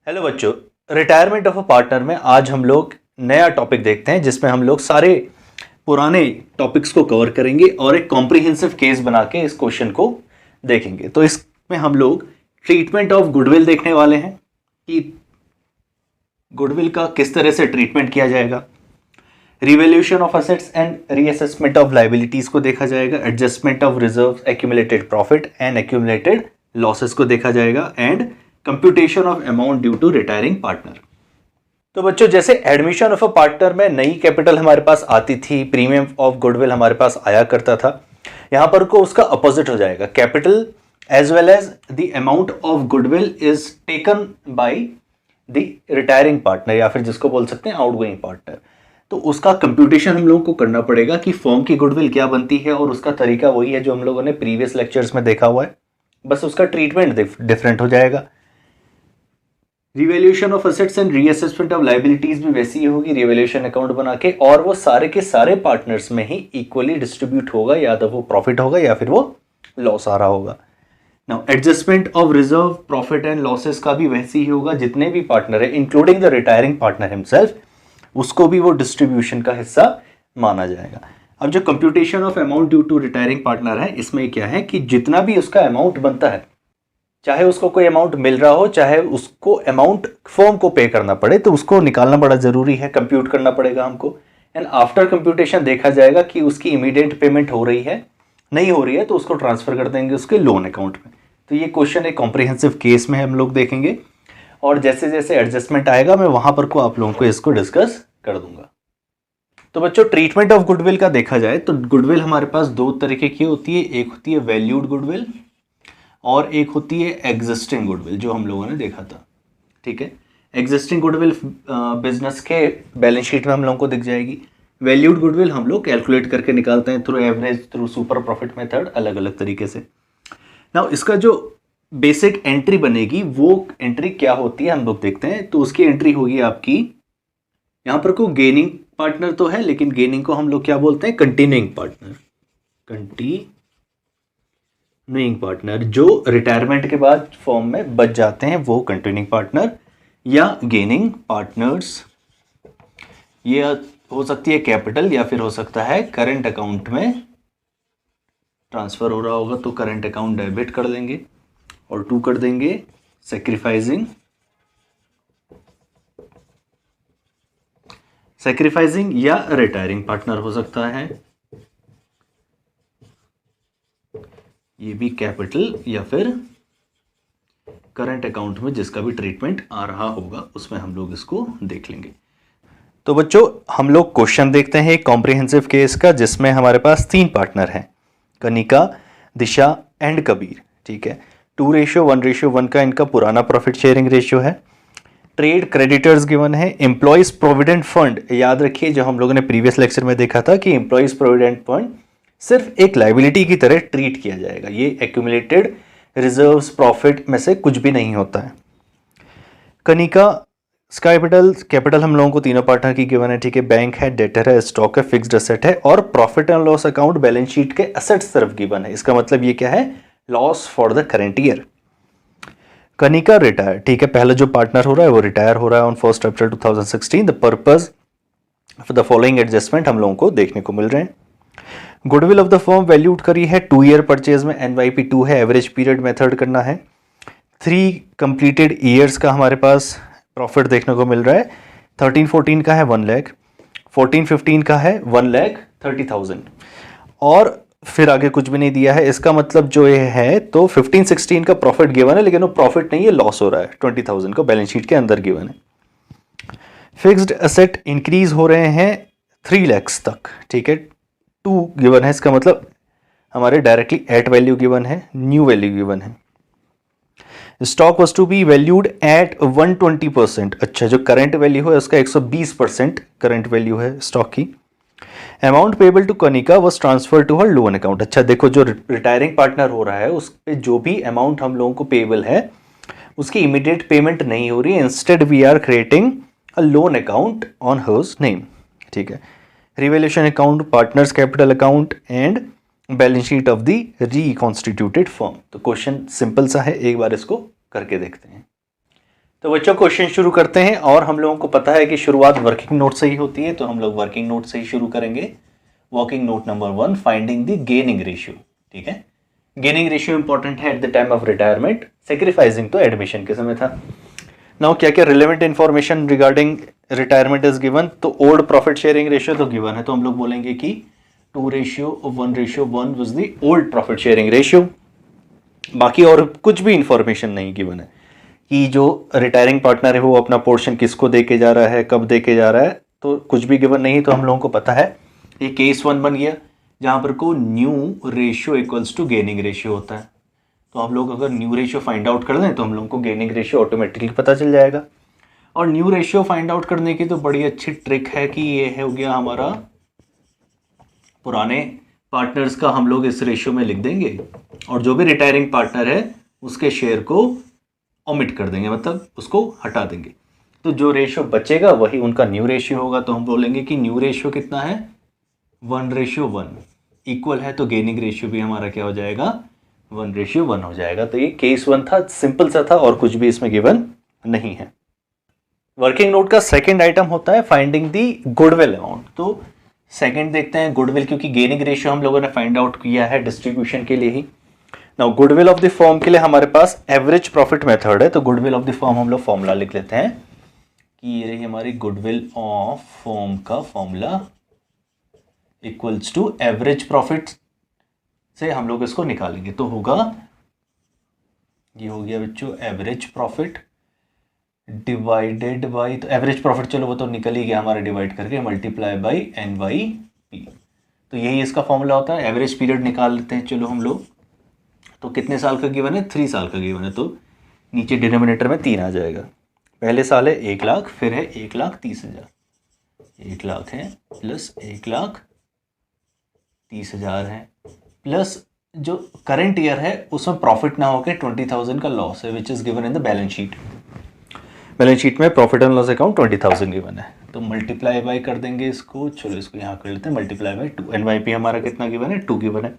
Hello बच्चों, retirement of a partner में आज हम लोग नया टॉपिक देखते हैं जिसमें हम लोग सारे पुराने टॉपिक्स को कवर करेंगे और एक कॉम्प्रिहेंसिव केस बना के इस क्वेश्चन को देखेंगे। तो इसमें हम लोग ट्रीटमेंट ऑफ गुडविल देखने वाले हैं कि गुडविल का किस तरह से ट्रीटमेंट किया जाएगा। Revaluation of assets and reassessment of liabilities को देखा जाएगा। Adjustment of reserve, accumulated profit and accumulated losses को देखा जाएगा and computation of amount due to retiring partner. तो बच्चों, जैसे एडमिशन ऑफ अ पार्टनर में नई कैपिटल हमारे पास आती थी, प्रीमियम ऑफ गुडविल हमारे पास आया करता था, यहां पर को उसका अपोजिट हो जाएगा। Capital as well as the amount of goodwill is taken by the retiring partner या फिर जिसको बोल सकते हैं आउटगोइंग पार्टनर। तो उसका कंप्यूटेशन हम लोगों को करना पड़ेगा कि फर्म की गुडविल क्या बनती है, और उसका तरीका वही है जो हम लोगों ने प्रीवियस लेक्चर्स में देखा हुआ है, बस उसका ट्रीटमेंट डिफरेंट हो जाएगा। Revaluation of assets and reassessment of liabilities भी वैसी ही होगी, रिवैल्यूएशन अकाउंट बना के, और वो सारे के सारे पार्टनर्स में ही इक्वली डिस्ट्रीब्यूट होगा, या तो वो प्रॉफिट होगा या फिर वो लॉस आ रहा होगा। Now adjustment of reserve, profit and losses का भी वैसे ही होगा, जितने भी पार्टनर है including the retiring partner himself, उसको भी वो डिस्ट्रीब्यूशन का हिस्सा माना जाएगा। अब जो computation of amount due to retiring partner है, इसमें क्या है कि जितना भी उसका अमाउंट बनता है, चाहे उसको कोई अमाउंट मिल रहा हो, चाहे उसको अमाउंट फर्म को पे करना पड़े, तो उसको निकालना बड़ा जरूरी है, कंप्यूट करना पड़ेगा हमको। एंड आफ्टर कंप्यूटेशन देखा जाएगा कि उसकी इमीडिएट पेमेंट हो रही है, नहीं हो रही है तो उसको ट्रांसफर कर देंगे उसके लोन अकाउंट में। तो ये क्वेश्चन एक कॉम्प्रिहेंसिव केस में हम लोग देखेंगे, और जैसे जैसे एडजस्टमेंट आएगा मैं वहां पर को आप लोगों को इसको डिस्कस कर दूंगा। तो बच्चों, ट्रीटमेंट ऑफ गुडविल का देखा जाए तो गुडविल हमारे पास दो तरीके की होती है। एक होती है वैल्यूड गुडविल और एक होती है एग्जिस्टिंग गुडविल, जो हम लोगों ने देखा था। ठीक है, एग्जिस्टिंग गुडविल बिजनेस के बैलेंस शीट में हम लोगों को दिख जाएगी। वैल्यूड गुडविल हम लोग कैलकुलेट करके निकालते हैं through average, through super profit method, अलग अलग तरीके से। नाउ इसका जो बेसिक एंट्री बनेगी वो एंट्री क्या होती है हम लोग देखते हैं। तो उसकी एंट्री होगी आपकी, यहाँ पर को गेनिंग पार्टनर तो है, लेकिन गेनिंग को हम लोग क्या बोलते हैं, कंटिन्यूइंग पार्टनर। कंटिन्यूइंग पार्टनर जो रिटायरमेंट के बाद फॉर्म में बच जाते हैं वो कंटिन्यूइंग पार्टनर या गेनिंग पार्टनर्स। ये हो सकती है कैपिटल या फिर हो सकता है करंट अकाउंट में ट्रांसफर हो रहा होगा, तो करंट अकाउंट डेबिट कर देंगे और टू कर देंगे सैक्रिफाइसिंग या रिटायरिंग पार्टनर हो सकता है, ये भी कैपिटल या फिर करंट अकाउंट में जिसका भी ट्रीटमेंट आ रहा होगा उसमें हम लोग इसको देख लेंगे। तो बच्चों, हम लोग क्वेश्चन देखते हैं एक कॉम्प्रिहेंसिव केस का, जिसमें हमारे पास 3 पार्टनर हैं, कनिका, दिशा एंड कबीर। ठीक है, 2:1:1 का इनका पुराना प्रॉफिट शेयरिंग रेशियो है। ट्रेड क्रेडिटर्स गिवन है। एम्प्लॉयज प्रोविडेंट फंड, याद रखिए जो हम लोगों ने प्रीवियस लेक्चर में देखा था कि एम्प्लॉयज प्रोविडेंट फंड सिर्फ एक लाइबिलिटी की तरह ट्रीट किया जाएगा, ये एक्यूमुलेटेड रिजर्व्स, प्रॉफिट में से कुछ भी नहीं होता है। कनिका कैपिटल हम लोगों को तीनों पार्टनर की गिवन है। ठीक है, बैंक है, डेटर है, स्टॉक है, फिक्स्ड एसेट है, और profit and loss account balance sheet के एसेट्स तरफ गिवन है। इसका मतलब ये क्या है, loss for the current year. Kanika retire, ठीक है, पहला जो पार्टनर हो रहा है वो रिटायर हो रहा है on 1 April 2016। The purpose for the following adjustment हम लोगों को देखने को मिल रहे हैं। Goodwill of the firm valued करी है 2 ईयर परचेज में, NYP 2 है, एवरेज पीरियड मेथड करना है। 3 कंप्लीटेड ईयर्स का हमारे पास प्रॉफिट देखने को मिल रहा है। 13-14 का है 1 लाख, 14-15 का है 1,30,000, और फिर आगे कुछ भी नहीं दिया है। इसका मतलब जो ये है, तो 15-16 का प्रॉफिट गिवन है, लेकिन वो प्रॉफिट नहीं है, लॉस हो रहा है, 20,000 को बैलेंस शीट के अंदर गिवन है। फिक्स्ड एसेट इंक्रीज हो रहे हैं 3 लाख तक। ठीक है, 2 गिवन है, इसका मतलब हमारे डायरेक्टली एट वैल्यू गिवन है, न्यू वैल्यू गिवन है। Stock was to be valued at 120%। अच्छा, जो करंट वैल्यू है उसका 120% करंट वैल्यू है स्टॉक की। Amount payable to Kanika was transfer to her loan account. अच्छा देखो, जो रिटायरिंग पार्टनर हो रहा है उस पे जो भी अमाउंट हम लोगों को पेबल है उसकी इमीडिएट पेमेंट नहीं हो रही है, instead we are creating a loan account on hers name. ठीक है, revaluation account, partners capital account and balance sheet of the reconstituted firm. तो क्वेश्चन सिंपल सा है, एक बार इसको करके देखते हैं। तो बच्चों क्वेश्चन शुरू करते हैं, और हम लोगों को पता है कि शुरुआत वर्किंग नोट से ही होती है, तो हम लोग वर्किंग नोट से ही शुरू करेंगे। Working note number 1, finding the gaining ratio. ठीक है, गेनिंग रेशियो इंपॉर्टेंट है at the time of retirement, sacrificing तो एडमिशन के समय था। नाउ क्या क्या relevant information regarding retirement is given, तो ओल्ड प्रॉफिट शेयरिंग रेशियो तो गिवन है, तो हम लोग बोलेंगे कि 2:1:1 was the old profit sharing ratio. बाकी और कुछ भी इंफॉर्मेशन नहीं गिवन है कि जो रिटायरिंग पार्टनर है वो अपना पोर्शन किसको दे के जा रहा है, कब दे के जा रहा है, तो कुछ भी गिवन नहीं। तो हम लोगों को पता है ये केस 1 बन गया, जहां पर को new ratio equals to gaining ratio होता है। तो हम लोग अगर न्यू रेशियो फाइंड आउट कर दें तो हम लोगों को गेनिंग रेशियो ऑटोमेटिकली पता चल जाएगा। और न्यू रेशियो फाइंड आउट करने की तो बड़ी अच्छी ट्रिक है कि ये हो गया हमारा पुराने पार्टनर्स का हम लोग इस रेशियो में लिख देंगे, और जो भी रिटायरिंग पार्टनर है उसके शेयर को ओमिट कर देंगे, मतलब उसको हटा देंगे। तो जो रेशियो बचेगा वही उनका न्यू रेशियो होगा। तो हम बोलेंगे कि न्यू रेशियो कितना है, 1:1 इक्वल है, तो गेनिंग रेशियो भी हमारा क्या हो जाएगा, 1:1 हो जाएगा। तो ये केस 1 था, सिंपल सा था और कुछ भी इसमें गिवन नहीं है। वर्किंग नोट का सेकंड आइटम होता है फाइंडिंग दी गुडविल अमाउंट। तो सेकंड देखते हैं गुडविल, क्योंकि गेनिंग रेशियो हम लोगों ने फाइंड आउट किया है डिस्ट्रीब्यूशन के लिए ही। Now goodwill of the firm के लिए हमारे पास एवरेज प्रॉफिट मेथड है, तो गुडविल ऑफ द फर्म हम लोग फॉर्मूला लिख लेते हैं कि ये रही हमारी गुडविल ऑफ फर्म का formula equals to average profit से हम लोग इसको निकालेंगे, तो होगा, ये हो गया बच्चों एवरेज प्रॉफिट डिवाइडेड बाई, तो एवरेज प्रॉफिट चलो वो तो निकल ही गया हमारा, डिवाइड करके मल्टीप्लाई बाई NYP। तो यही इसका फॉर्मूला होता है। एवरेज पीरियड निकाल लेते हैं चलो हम लोग, तो कितने साल का गिवन है, 3 साल का गिवन है, तो नीचे डिनोमिनेटर में 3 आ जाएगा। पहले साल है 1 लाख, फिर है 1,30,000, 1 लाख है प्लस 1,30,000 है, प्लस जो करंट ईयर है उसमें प्रॉफिट ना होकर 20,000 का लॉस है, which is given in the balance sheet. Balance sheet में profit and loss account 20,000 given है, तो मल्टीप्लाई बाई कर देंगे इसको, चलो इसको यहाँ कर लेते हैं, मल्टीप्लाई बाई 2। NYP हमारा कितना गिवन है, 2 गिवन है,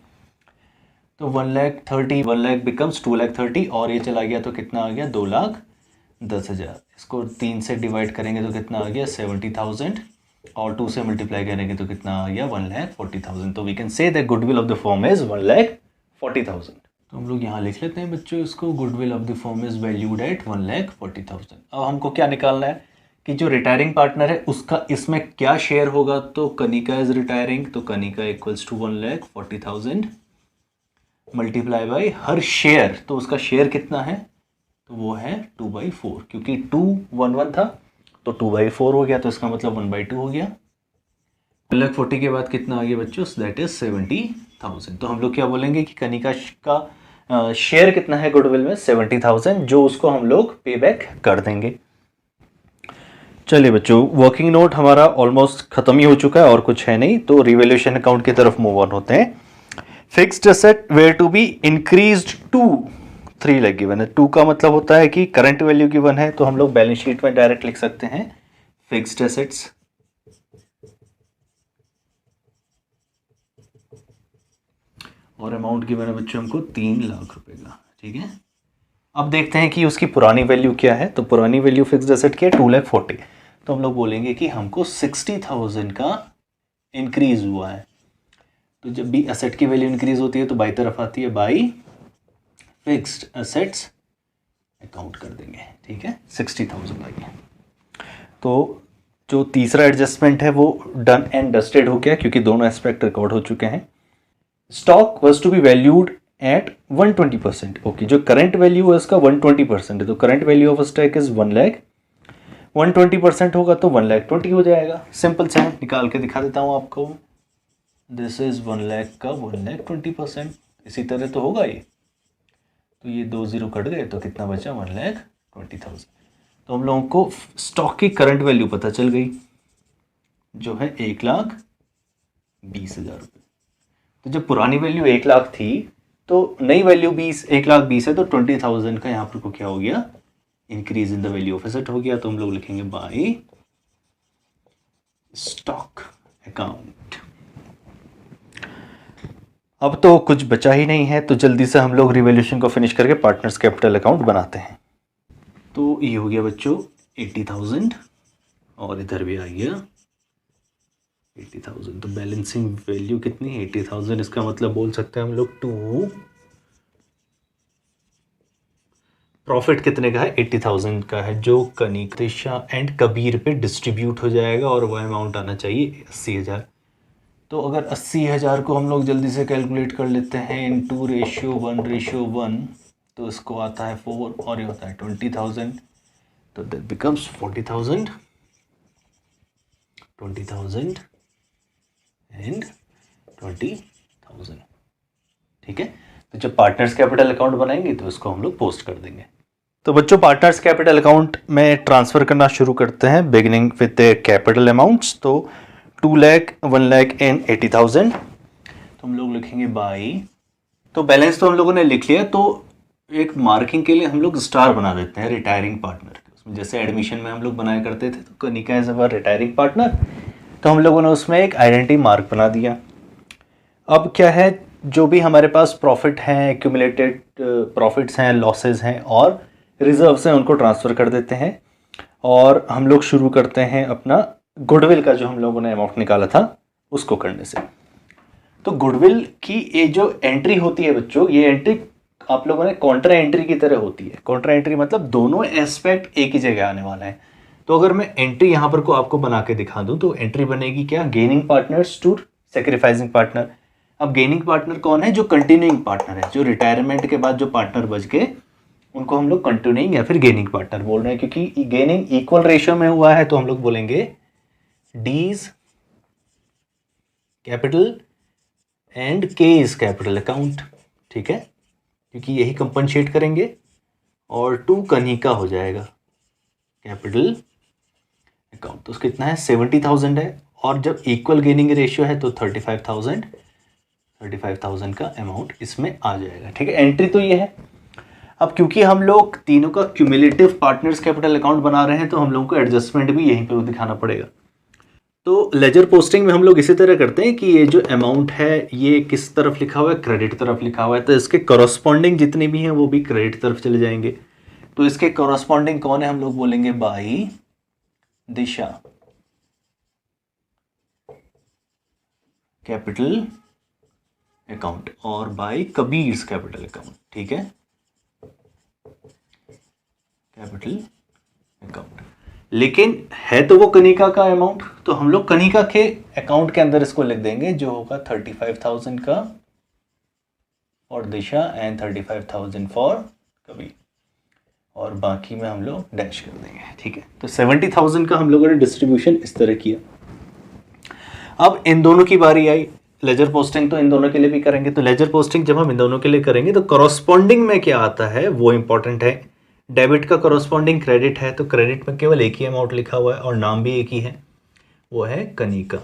तो 1,30,000, 1 लाख बिकम्स 2,30,000, और ये चला गया तो कितना आ गया, 2,10,000। इसको 3 से डिवाइड करेंगे तो कितना आ गया, 70,000, और 2 से मल्टीप्लाई करेंगे तो कितना आ गया, 1,40,000। तो we can say that goodwill of the firm is 1,40,000। तो हम लोग यहाँ लिख लेते हैं बच्चों इसको, goodwill of the firm is valued at 1,40,000। अब हमको क्या निकालना है कि जो रिटायरिंग पार्टनर है उसका इसमें क्या शेयर होगा, तो कनिका इज रिटायरिंग, तो Kanika equals to 1,40,000 multiply by her share, तो उसका शेयर कितना है, तो वो है 2/4, क्योंकि 211 था तो 2/4 हो गया, तो इसका मतलब 1/2 हो गया। 1,40,000 के बाद कितना आ गया बच्चों, दैट इज 70,000। तो हम लोग क्या बोलेंगे कि कनिका का शेयर कितना है गुडविल में, 70,000, जो उसको हम लोग पे बैक कर देंगे। चलिए बच्चों, वर्किंग नोट हमारा ऑलमोस्ट खत्म ही हो चुका है और कुछ है नहीं, तो रिवैल्यूएशन अकाउंट की तरफ मूव ऑन होते हैं। Fixed asset were to be increased to 3 lakh given है। 2 का मतलब होता है कि करंट वैल्यू गिवन है, तो हम लोग बैलेंस शीट में डायरेक्ट लिख सकते हैं फिक्स्ड एसेट्स और अमाउंट गिवन है बच्चों हमको 3 लाख रुपए का। ठीक है, अब देखते हैं कि उसकी पुरानी वैल्यू क्या है। तो पुरानी वैल्यू फिक्स्ड एसेट की है 2,40,000, तो हम लोग बोलेंगे कि हमको 60,000 का इंक्रीज हुआ है। तो जब भी एसेट की वैल्यू इंक्रीज होती है तो बाई तरफ आती है, बाई फिक्स्ड एसेट्स अकाउंट कर देंगे। ठीक है, 60,000 आई है। तो जो तीसरा एडजस्टमेंट है वो डन एंड डस्टेड हो गया, क्योंकि दोनों एस्पेक्ट रिकॉर्ड हो चुके हैं। Stock was to be valued at 120%। Okay, जो करंट वैल्यू है उसका 120% है, तो current value of stock is 1 lakh, 120% होगा तो 1,20,000 हो जाएगा। सिंपल से निकाल के दिखा देता हूँ आपको, दिस इज 1 लाख का 1,20%, इसी तरह तो होगा ये। तो ये 2 0 कट गए तो कितना बचा, 1,20,000। तो हम लोगों को स्टॉक की करंट वैल्यू पता चल गई, जो है 1,20,000 रुपये। तो जब पुरानी वैल्यू 1 लाख थी तो नई वैल्यू 1,20,000 है, तो 20,000 का यहाँ पर को क्या हो गया, increase in the value of asset हो गया। तो हम लोग लिखेंगे बाय स्टॉक अकाउंट। अब तो कुछ बचा ही नहीं है, तो जल्दी से हम लोग रिवैल्यूएशन को फिनिश करके पार्टनर्स कैपिटल अकाउंट बनाते हैं। तो ये हो गया बच्चों 80,000 और इधर भी आ गया 80,000। तो बैलेंसिंग वैल्यू कितनी 80,000, इसका मतलब बोल सकते हैं हम लोग टू प्रॉफिट कितने का है 80,000 का है, जो कनिका एंड कबीर पे डिस्ट्रीब्यूट हो जाएगा और वह अमाउंट आना चाहिए 80,000। तो अगर 80,000 को हम लोग जल्दी से कैलकुलेट कर लेते हैं इनटू रेशियो 1 तो इसको आता है 4 और ये होता है 20,000। तो दैट बिकम्स 40,000 20,000 एंड 20,000। ठीक है, तो जब पार्टनर्स कैपिटल अकाउंट बनाएंगे तो इसको हम लोग पोस्ट कर देंगे। तो बच्चों पार्टनर्स कैपिटल अकाउंट में ट्रांसफ़र करना शुरू करते हैं बिगिनिंग विद कैपिटल अमाउंट्स। तो 2 लाख 1 लाख एंड 80,000। तो हम लोग लिखेंगे बाई, तो बैलेंस तो हम लोगों ने लिख लिया, तो एक मार्किंग के लिए हम लोग स्टार बना देते हैं रिटायरिंग पार्टनर। उसमें जैसे एडमिशन में हम लोग बनाया करते थे, तो Kanika as our retiring partner, तो हम लोगों ने उसमें एक आइडेंटिटी मार्क बना दिया। अब क्या है, जो भी हमारे पास प्रॉफिट हैं, एक्यूमुलेटेड प्रॉफिट्स हैं, लॉसेस हैं और रिजर्व्स हैं, उनको ट्रांसफ़र कर देते हैं और हम लोग शुरू करते हैं अपना गुडविल का जो हम लोगों ने अमाउंट निकाला था उसको करने से। तो गुडविल की ये जो एंट्री होती है बच्चों, ये एंट्री आप लोगों ने कॉन्ट्रा एंट्री की तरह होती है। कॉन्ट्रा एंट्री मतलब दोनों एस्पेक्ट एक ही जगह आने वाला है। तो अगर मैं एंट्री यहाँ पर को आपको बना के दिखा दूँ तो एंट्री बनेगी क्या, gaining partners to sacrificing partner. अब गेनिंग पार्टनर कौन है, जो कंटिन्यूइंग पार्टनर है, जो रिटायरमेंट के बाद जो पार्टनर बच गए उनको हम लोग कंटिन्यूइंग या फिर गेनिंग पार्टनर बोल रहे हैं, क्योंकि गेनिंग इक्वल रेशियो में हुआ है तो हम लोग बोलेंगे डीज कैपिटल एंड के इज कैपिटल अकाउंट। ठीक है, क्योंकि यही कंपनसेट करेंगे और टू कनिका हो जाएगा कैपिटल अकाउंट। तो कितना है 70,000 है और जब इक्वल गेनिंग रेशियो है तो 35,000 का अमाउंट इसमें आ जाएगा। ठीक है, एंट्री तो ये है। अब क्योंकि हम लोग तीनों का क्यूमुलेटिव पार्टनर्स कैपिटल अकाउंट बना रहे हैं तो हम लोगों को एडजस्टमेंट भी यहीं पे दिखाना पड़ेगा। तो लेजर पोस्टिंग में हम लोग इसी तरह करते हैं कि ये जो अमाउंट है ये किस तरफ लिखा हुआ है, क्रेडिट तरफ लिखा हुआ है, तो इसके कॉरस्पॉन्डिंग जितने भी हैं वो भी क्रेडिट तरफ चले जाएंगे। तो इसके कॉरस्पॉन्डिंग कौन है, हम लोग बोलेंगे बाई दिशा कैपिटल अकाउंट और बाई कबीर्स कैपिटल अकाउंट। ठीक है, कैपिटल अकाउंट, लेकिन है तो वो कनिका का अमाउंट, तो हम लोग कनिका के अकाउंट के अंदर इसको लिख देंगे, जो होगा 35,000 का और दिशा एंड 35,000 फॉर कबीर, और बाकी में हम लोग डैश कर देंगे। ठीक है, तो 70,000 का हम लोगों ने डिस्ट्रीब्यूशन इस तरह किया। अब इन दोनों की बारी आई, लेजर पोस्टिंग तो इन दोनों के लिए भी करेंगे। तो लेजर पोस्टिंग जब हम इन दोनों के लिए करेंगे तो कॉरस्पॉन्डिंग में क्या आता है वो इंपॉर्टेंट है। डेबिट का कॉरस्पॉन्डिंग क्रेडिट है, तो क्रेडिट में केवल एक ही अमाउंट लिखा हुआ है और नाम भी एक ही है, वो है कनिका।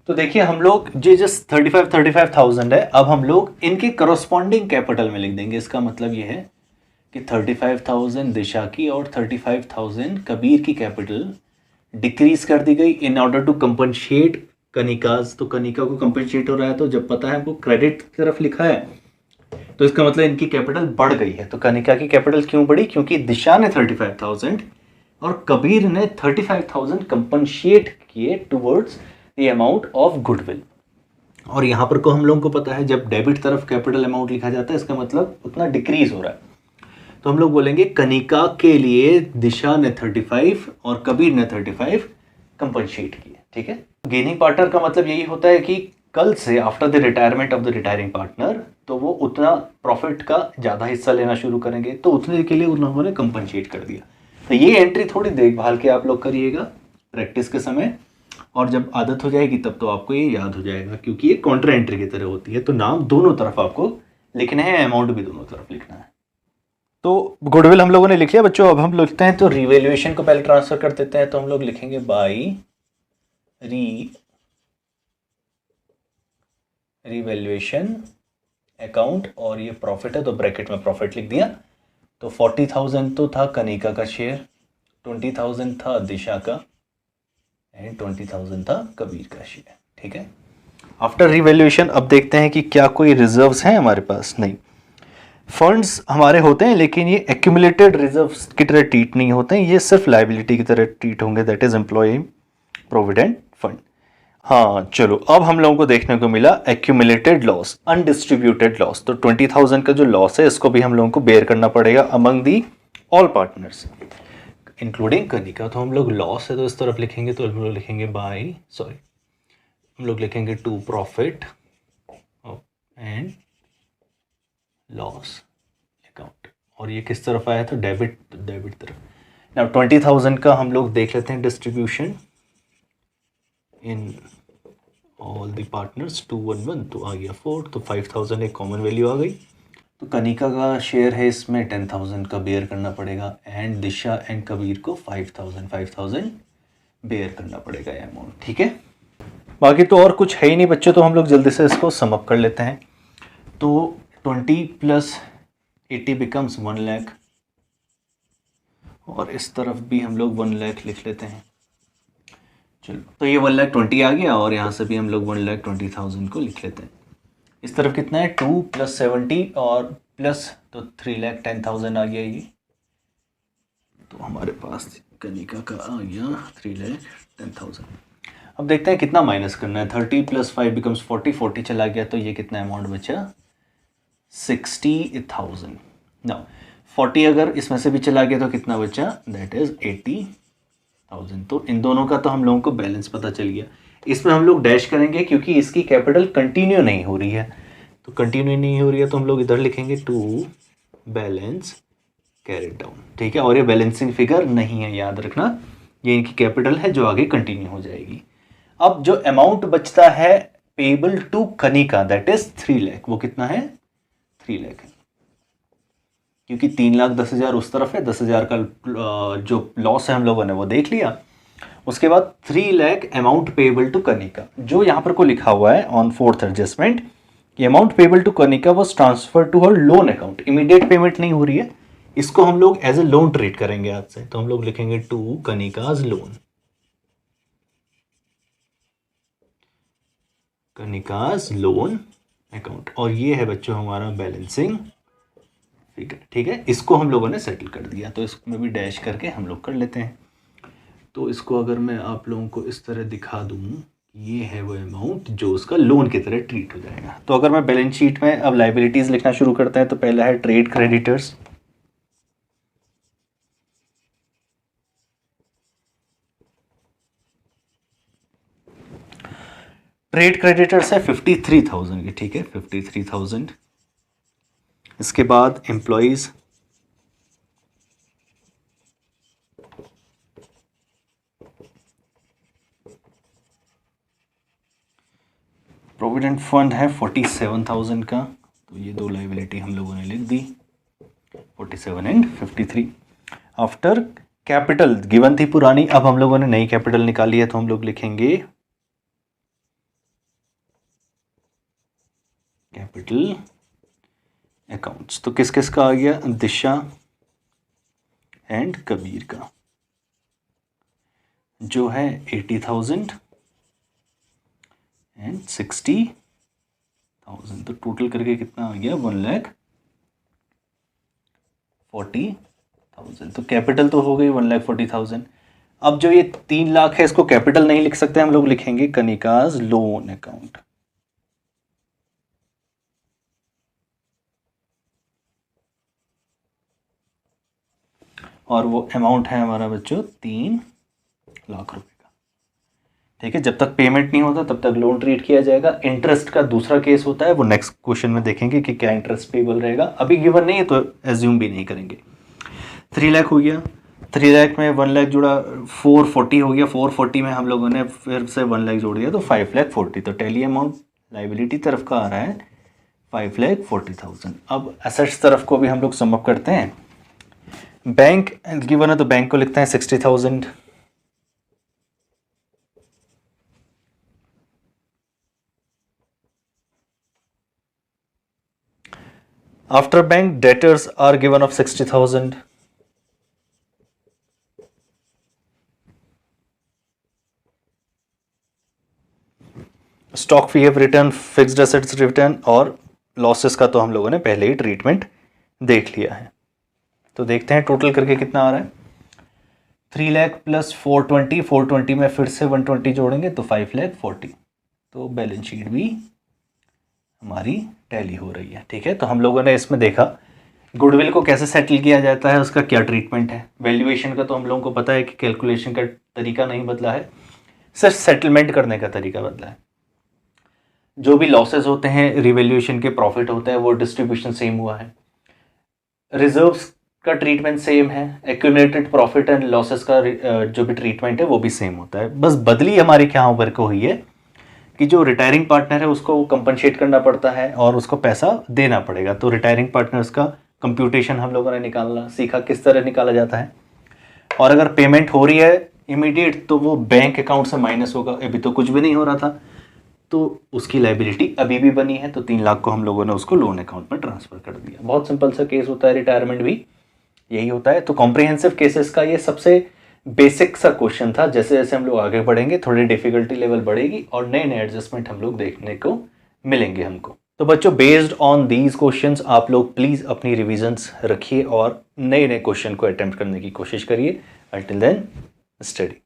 तो देखिए हम लोग जस्ट 35,000 है, अब हम लोग इनके कॉरस्पॉन्डिंग कैपिटल में लिख देंगे। इसका मतलब ये है कि 35,000 दिशा की और 35,000 कबीर की कैपिटल डिक्रीज कर दी गई in order to compensate Kanika's. तो कनिका को कंपनसेट हो रहा है, तो जब पता है वो क्रेडिट की तरफ लिखा है तो इसका मतलब इनकी कैपिटल बढ़ गई है। तो कनिका की कैपिटल क्यों बढ़ी, क्योंकि दिशा ने 35,000 और कबीर ने 35,000 कंपनसेट किए towards the amount of goodwill. और यहाँ पर को हम लोगों को पता है जब डेबिट तरफ कैपिटल अमाउंट लिखा जाता है इसका मतलब उतना डिक्रीज हो रहा है। तो हम लोग बोलेंगे कनिका के लिए दिशा ने 35 और कबीर ने 35 कंपनसेट किए। ठीक है, गेनिंग पार्टनर का मतलब यही होता है कि कल से after the retirement of the retiring partner तो वो उतना प्रॉफिट का ज़्यादा हिस्सा लेना शुरू करेंगे, तो उतने के लिए उन्होंने कंपनसेट कर दिया। तो ये एंट्री थोड़ी देखभाल के आप लोग करिएगा प्रैक्टिस के समय, और जब आदत हो जाएगी तब तो आपको ये याद हो जाएगा, क्योंकि ये कॉन्ट्रा एंट्री की तरह होती है। तो नाम दोनों तरफ आपको लिखने हैं, अमाउंट भी दोनों तरफ लिखना है। तो गुडविल हम लोगों ने लिख लिया बच्चों। अब हम लिखते हैं तो रिवैल्यूएशन को पहले ट्रांसफर कर देते हैं। तो हम लोग लिखेंगे बाई रिवैल्यूएशन अकाउंट, और ये प्रॉफिट है तो ब्रैकेट में प्रॉफिट लिख दिया। तो 40,000 तो था कनिका का शेयर, 20,000 था दिशा का एंड 20,000 था कबीर का शेयर। ठीक है, आफ्टर रिवैल्यूएशन अब देखते हैं कि क्या कोई रिजर्व्स हैं हमारे पास। नहीं, फंड्स हमारे होते हैं लेकिन ये एक्यूमुलेटेड रिजर्व्स की तरह ट्रीट नहीं होते हैं, ये सिर्फ लाइबिलिटी की तरह ट्रीट होंगे, that is employ provident fund. हाँ चलो, अब हम लोगों को देखने को मिला एक्यूमुलेटेड लॉस, अनडिस्ट्रीब्यूटेड लॉस। तो 20,000 का जो लॉस है इसको भी हम लोगों को बेयर करना पड़ेगा among the all partners including Kanika. तो हम लोग लॉस है तो इस तरफ लिखेंगे, तो हम लोग लिखेंगे हम लोग लिखेंगे to profit and loss account. और ये किस तरफ आया था, डेबिट तरफ। नाउ 20,000 का हम लोग देख लेते हैं distribution in all the partners 211, तो आ गया 4, तो 5,000 एक कॉमन वैल्यू आ गई। तो कनिका का शेयर है इसमें 10,000 का बेयर करना पड़ेगा, एंड दिशा एंड कबीर को 5,000 बेयर करना पड़ेगा ये अमाउंट, ठीक है। बाकी तो और कुछ है ही नहीं बच्चों, तो हम लोग जल्दी से इसको सम अप कर लेते हैं। तो 20 + 80 बिकम्स 1 लाख, और इस तरफ भी हम लोग 1 लाख लिख लेते हैं। चलो, तो ये 1,20,000 आ गया, और यहाँ से भी हम लोग 1,20,000 को लिख लेते हैं। इस तरफ कितना है, 2 + 70 और प्लस, तो 3,10,000 आ गया ये। तो हमारे पास कनिका का आ गया 3,10,000। अब देखते हैं कितना माइनस करना है। 30 + 5 बिकम्स 40, 40 चला गया, तो ये कितना अमाउंट बचा, 60,000। ना 40 अगर इसमें से भी चला गया तो कितना बचा, दैट इज 80,000। तो इन दोनों का तो हम लोगों को बैलेंस पता चल गया। इसमें हम लोग डैश करेंगे क्योंकि इसकी कैपिटल कंटिन्यू नहीं हो रही है, तो कंटिन्यू नहीं हो रही है तो हम लोग इधर लिखेंगे टू बैलेंस कैरिड डाउन, ठीक है। और ये बैलेंसिंग फिगर नहीं है, याद रखना, ये इनकी कैपिटल है जो आगे कंटिन्यू हो जाएगी। अब जो अमाउंट बचता है payable to Kanika, that is 3 lakh, वो कितना है, 3 लाख है, क्योंकि 3,10,000 उस तरफ है, 10,000 का जो लॉस है हम लोगों ने वो देख लिया। उसके बाद 3 lakh amount payable to Kanika, जो यहाँ पर को लिखा हुआ है ऑन 4th एडजस्टमेंट, ये amount payable to Kanika was transfer to her loan account. Immediate payment नहीं हो रही है, इसको हम लोग एज ए लोन ट्रीट करेंगे आज से। तो हम लोग लिखेंगे to Kanika's loan, Kanika's loan account, और ये है बच्चों हमारा बैलेंसिंग फिगर, ठीक है। इसको हम लोगों ने सेटल कर दिया, तो इसमें भी डैश करके हम लोग कर लेते हैं। तो इसको अगर मैं आप लोगों को इस तरह दिखा दूँ, ये है वो अमाउंट जो उसका लोन की तरह ट्रीट हो जाएगा। तो अगर मैं बैलेंस शीट में अब लाइबिलिटीज़ लिखना शुरू करते हैं, तो पहला है ट्रेड क्रेडिटर्स, ट्रेड क्रेडिटर्स है 53,000 की, ठीक है, 53,000। इसके बाद एम्प्लॉयज़, प्रोविडेंट फंड है 47,000 का, तो ये दो लाइबिलिटी हम लोगों ने लिख दी, 47 एंड 53। आफ्टर कैपिटल गिवन थी पुरानी, अब हम लोगों ने नई कैपिटल निकाली है, तो हम लोग लिखेंगे कैपिटल अकाउंट्स। तो किस किस का आ गया, दिशा एंड कबीर का, जो है 80,000 एंड 60,000। तो टोटल करके कितना आ गया, 1,40,000। तो कैपिटल तो हो गई 1,40,000। अब जो ये 3 लाख है इसको कैपिटल नहीं लिख सकते, हम लोग लिखेंगे कनिकाज लोन अकाउंट, और वो अमाउंट है हमारा बच्चों 3 लाख रुपए का, ठीक है। जब तक पेमेंट नहीं होता तब तक लोन ट्रीट किया जाएगा। इंटरेस्ट का दूसरा केस होता है, वो नेक्स्ट क्वेश्चन में देखेंगे कि क्या इंटरेस्ट पेबल रहेगा, अभी गिवन नहीं है तो एज्यूम भी नहीं करेंगे। 3 लाख हो गया, 3 लाख में 1 लाख जुड़ा, 440 हो गया, 440 में हम लोगों ने फिर से 1 लाख जोड़ दिया, तो 5,40,000। तो टैली अमाउंट लाइबिलिटी तरफ का आ रहा है 5,40,000। अब एसेट्स तरफ को भी हम लोग सम अप करते हैं। बैंक गिवन है तो बैंक को लिखते हैं 60,000, after bank debtors are given of 60,000, stock we have return, fixed assets return, और लॉसेस का तो हम लोगों ने पहले ही ट्रीटमेंट देख लिया है। तो देखते हैं टोटल करके कितना आ रहा है। 3 लाख प्लस 420, 420 में फिर से 120 जोड़ेंगे तो 5,40,000। तो बैलेंस शीट भी हमारी टैली हो रही है। ठीक है, तो हम लोगों ने इसमें देखा गुडविल को कैसे सेटल किया जाता है, उसका क्या ट्रीटमेंट है। वैल्यूएशन का तो हम लोगों को पता है कि कैलकुलेशन का तरीका नहीं बदला है, सिर्फ सेटलमेंट करने का तरीका बदला है। जो भी लॉसेस होते हैं रिवैल्यूएशन के, प्रॉफिट होते हैं, वो डिस्ट्रीब्यूशन सेम हुआ है। रिजर्व्स का ट्रीटमेंट सेम है, एक्यूमुलेटेड प्रॉफिट एंड लॉसेस का जो भी ट्रीटमेंट है वो भी सेम होता है। बस बदली हमारी क्या ऊपर को हुई है कि जो रिटायरिंग पार्टनर है उसको कंपनसेट करना पड़ता है और उसको पैसा देना पड़ेगा। तो रिटायरिंग पार्टनर्स का कंप्यूटेशन हम लोगों ने निकालना सीखा, किस तरह निकाला जाता है। और अगर पेमेंट हो रही है इमीडिएट तो वो बैंक अकाउंट से माइनस होगा। अभी तो कुछ भी नहीं हो रहा था तो उसकी लाइबिलिटी अभी भी बनी है, तो 3 लाख को हम लोगों ने उसको लोन अकाउंट में ट्रांसफर कर दिया। बहुत सिंपल सा केस होता है, रिटायरमेंट भी यही होता है। तो कॉम्प्रिहेंसिव केसेस का ये सबसे बेसिक सा क्वेश्चन था। जैसे जैसे हम लोग आगे बढ़ेंगे थोड़ी डिफिकल्टी लेवल बढ़ेगी और नए नए एडजस्टमेंट हम लोग देखने को मिलेंगे हमको। तो बच्चों बेस्ड ऑन दीज क्वेश्चंस आप लोग प्लीज़ अपनी रिविजन्स रखिए और नए नए क्वेश्चन को अटेम्प्ट करने की कोशिश करिए। Until then study.